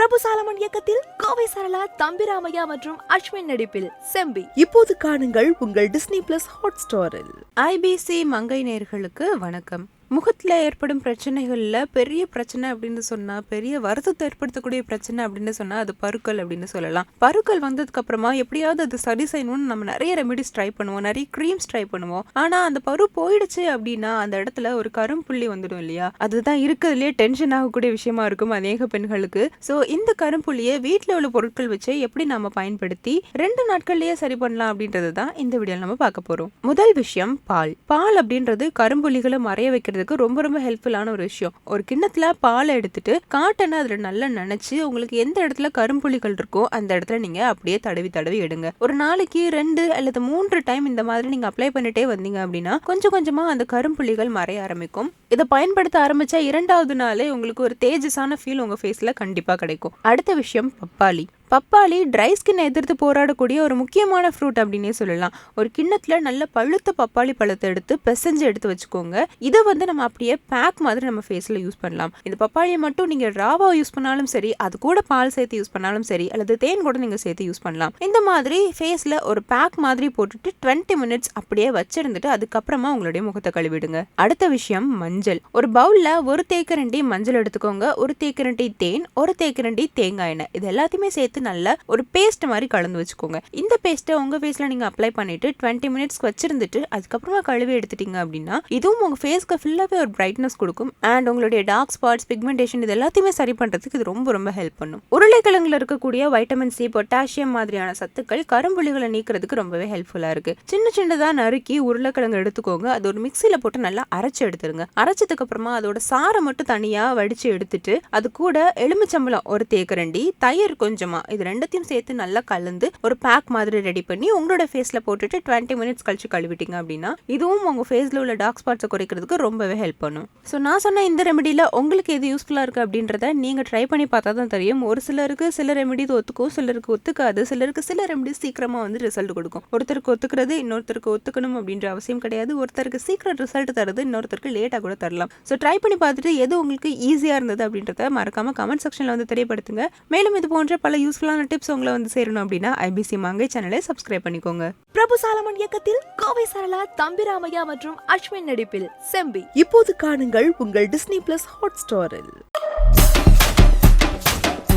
பிரபு சாலமன் இயக்கத்தில் கோவை சரளா, தம்பிராமையா மற்றும் அஸ்வின் நடிப்பில் செம்பி. இப்போது காணுங்கள் உங்கள் டிஸ்னி பிளஸ் ஹாட்ஸ்டாரில். IBC மங்கை நேயர்களுக்கு வணக்கம். முகத்தில் ஏற்படும் பிரச்சனைகளில் பெரிய பிரச்சனை அப்படின்னு சொன்னால், பெரிய வருத்தத்தை ஏற்படுத்தக்கூடிய பிரச்சனை அப்படின்னு சொன்னால் அது பருக்கள் அப்படின்னு சொல்லலாம். பருக்கள் வந்ததுக்கப்புறமா எப்படியாவது அது சரி செய்யணும்னு நம்ம நிறைய ரெமெடிஸ் ட்ரை பண்ணுவோம், நிறைய க்ரீம்ஸ் ட்ரை பண்ணுவோம். ஆனால் அந்த பரு போயிடுச்சு அப்படின்னா அந்த இடத்துல ஒரு கரும்புள்ளி வந்துடும் இல்லையா? அதுதான் இருக்கிறதுலே டென்ஷன் ஆகக்கூடிய விஷயமா இருக்கும் அநேக பெண்களுக்கு. ஸோ இந்த கரும்புள்ளியை வீட்டில் உள்ள பொருட்கள் வச்சு எப்படி நம்ம பயன்படுத்தி 2 நாட்கள்லேயே சரி பண்ணலாம் அப்படின்றது தான் இந்த வீடியோவில் நம்ம பார்க்க போகிறோம். முதல் விஷயம் பால். பால் அப்படின்றது கரும்புள்ளிகளை மறைய வைக்கிறது ரொம்ப ரொம்ப ஹெல்ப்ஃபுல்லான ஒரு விஷயம். ஒரு கிண்ணத்துல பாலை எடுத்துட்டு காட்டனை அதுல நல்லா நனைச்சு உங்களுக்கு எந்த இடத்துல கரும்புள்ளிகள் இருக்கோ அந்த இடத்துல நீங்க அப்படியே தடவி எடுங்க. ஒரு நாளைக்கு 2 அல்லது 3 டைம் இந்த மாதிரி நீங்க அப்ளை பண்ணிட்டே வந்தீங்க அப்படின்னா கொஞ்சம் கொஞ்சமா அந்த கரும்புள்ளிகள் மறைய ஆரம்பிக்கும். இதை பயன்படுத்த ஆரம்பிச்சா 2வது நாளே உங்களுக்கு ஒரு தேஜஸான ஃபீல் உங்க ஃபேஸ்ல கண்டிப்பா கிடைக்கும். அடுத்த விஷயம் பப்பாளி. பப்பாளி ட்ரை ஸ்கின் எதிர்த்து போராடக்கூடிய ஒரு முக்கியமான ஃப்ரூட் அப்படின்னே சொல்லலாம். ஒரு கிண்ணத்துல நல்ல பழுத்த பப்பாளி பழத்தை எடுத்து பிசைஞ்சு எடுத்து வச்சுக்கோங்க. இதை நம்ம அப்படியே பேக் மாதிரி நம்ம ஃபேஸ்ல யூஸ் பண்ணலாம். இந்த பப்பாளியை மட்டும் நீங்க ராவா யூஸ் பண்ணாலும் சரி, அது கூட பால் சேர்த்து யூஸ் பண்ணாலும் சரி, அல்லது தேன் கூட நீங்க சேர்த்து யூஸ் பண்ணலாம். இந்த மாதிரி ஃபேஸ்ல ஒரு பேக் மாதிரி போட்டுட்டு 20 மினிட்ஸ் அப்படியே வச்சிருந்துட்டு அதுக்கப்புறமா உங்களுடைய முகத்தை கழுவிடுங்க. அடுத்த விஷயம் மஞ்சள். ஒரு பவுல்ல 1 தேக்கரண்டி மஞ்சள் எடுத்துக்கோங்க, 1 தேக்கரண்டி தேன், 1 தேக்கரண்டி தேங்காய் எண்ணெய், இது எல்லாத்தையுமே சேர்த்து நல்ல ஒரு பேஸ்ட் மாதிரி கலந்து வச்சுக்கோங்க. இந்த பேஸ்ட்டை உங்க ஃபேஸ்ல நீங்க அப்ளை பண்ணிட்டு 20 மினிட்ஸ்க்கு வச்சிருந்துட்டு அதுக்கப்புறமா கழுவி எடுத்துட்டீங்க அப்படின்னா இதுவும் உங்க ஃபேஸ்க்கு ஃபுல்லாவே ஒரு பிரைட்னஸ் கொடுக்கும். அண்ட் உங்களுடைய டார்க் ஸ்பாட்ஸ், பிக்மெண்டேஷன் இது எல்லாத்தையுமே சரி பண்றதுக்கு இது ரொம்ப ரொம்ப ஹெல்ப் பண்ணும். உருளைக்கிழங்குல இருக்கக்கூடிய வைட்டமின் சி, பொட்டாசியம் மாதிரியான சத்துக்கள் கரும்புள்ளிகளை நீக்கிறதுக்கு ரொம்பவே ஹெல்ப்ஃபுல்லா இருக்கு. சின்னதா நறுக்கி உருளைக்கிழங்கு எடுத்துக்கோங்க, அது ஒரு மிக்சியில போட்டு நல்லா அரைச்சு எடுத்துருங்க. அரைச்சதுக்கு அப்புறமா அதோட சாரை மட்டும் தனியா வடிச்சு எடுத்துட்டு அது கூட எலுமிச்சம்பழம் 1 தேக்கரண்டி, தயிர் கொஞ்சமா, இது ரெண்டத்தையும் சேர்த்து நல்லா கலந்து ஒரு பேக் மாதிரி ரெடி பண்ணி உங்களோட ஃபேஸ்ல போட்டுட்டு 20 மினிட்ஸ் கழிச்சு கழுவிட்டீங்க அப்படின்னா இதுவும் உங்க ஃபேஸ்ல உள்ள டார்க் ஸ்பாட்ஸை குறைக்கிறதுக்கு ரொம்பவே ஹெல்ப் பண்ணும். ஸோ நான் சொன்ன இந்த ரெமெடியில உங்களுக்கு எது யூஸ்ஃபுல்லா இருக்கு அப்படின்றத நீங்க ட்ரை பண்ணி பார்த்தா தான் தெரியும். ஒரு சிலருக்கு சில ரெமெடிஸ் ஒத்துக்கும், சிலருக்கு ஒத்துக்காது. சிலருக்கு சில ரெமெடிஸ் சீக்கிரமா ரிசல்ட் கொடுக்கும். ஒருத்தருக்கு ஒத்துக்கிறது இன்னொருத்தருக்கு ஒத்துக்கணும் அப்படின்ற அவசியம் கிடையாது. ஒருத்தருக்கு சீக்கிரம் ரிசல்ட் தருது, இன்னொருத்தருக்கு லேட்டா கூட தரலாம். ஸோ ட்ரை பண்ணி பார்த்துட்டு எது உங்களுக்கு ஈஸியா இருந்தது அப்படின்றத மறக்காம கமெண்ட் செக்ஷன்ல தெரியப்படுத்துங்க. மேலும் இது போன்ற பல யூஸ்ஃபுல்லான டிப்ஸ் உங்களை சேரணும் அப்படின்னா IBC மங்கை சேனலை சப்ஸ்கிரைப் பண்ணிக்கோங்க. பிரபு சாலமன் இயக்கத்தில் கோவை சரளா, தம்பிராமையா மற்றும் அஸ்வின் நடிப்பில் செம்பி. இப்போது காணுங்கள் உங்கள் டிஸ்னி பிளஸ் ஹாட்ஸ்டாரில்.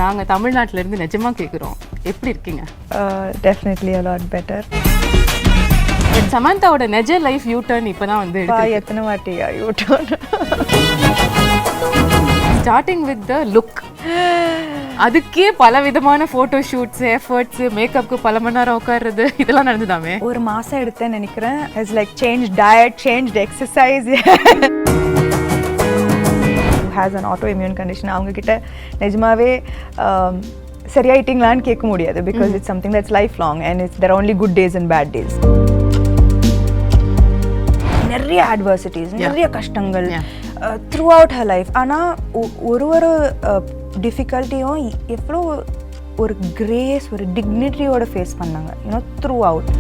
நாங்க தமிழ்நாட்டுல இருந்து நிஜமா கேக்குறோம், எப்படி இருக்கீங்க? Definitely a lot better. சமந்தாவோட நிஜ லைஃப் யூ டர்ன் இப்பதான் எத்தனை வாட்டியா U turn? Starting with the look. அதுக்கே பல விதமான போட்டோ ஷூட்ஸ், எஃபர்ட்ஸ், மேக்கப்க்கு பல மணி நேரம் உட்கார்றது இதெல்லாம் நடந்துதாமே. ஒரு மாசம் எடுத்தேன்னு நினைக்கிறேன். It's like changed diet, changed exercise. Has an autoimmune condition. அவங்க கிட்ட நிஜமாவே சரியாயிட்டீங்களான்னு கேட்க முடியாது. Because it's something that's lifelong and there are only good days and bad days. நிறைய adversities, நிறைய கஷ்டங்கள் throughout her life. ஆனால் ஒரு டிஃபிகல்ட்டியும் எவ்வளோ ஒரு கிரேஸ், ஒரு டிக்னிட்டியோட ஃபேஸ் பண்ணாங்க, through out.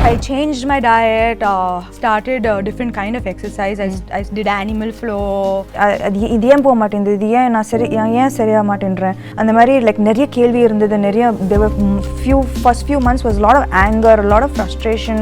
I changed my diet, started a different kind of exercise. I did animal flow. இது ஏன் போக மாட்டேங்குது, இது ஏன் நான் ஏன் சரியாக மாட்டேன்றேன், அந்த மாதிரி லைக் நிறைய கேள்வி இருந்தது. நிறைய first few months was a lot of anger, a lot of frustration.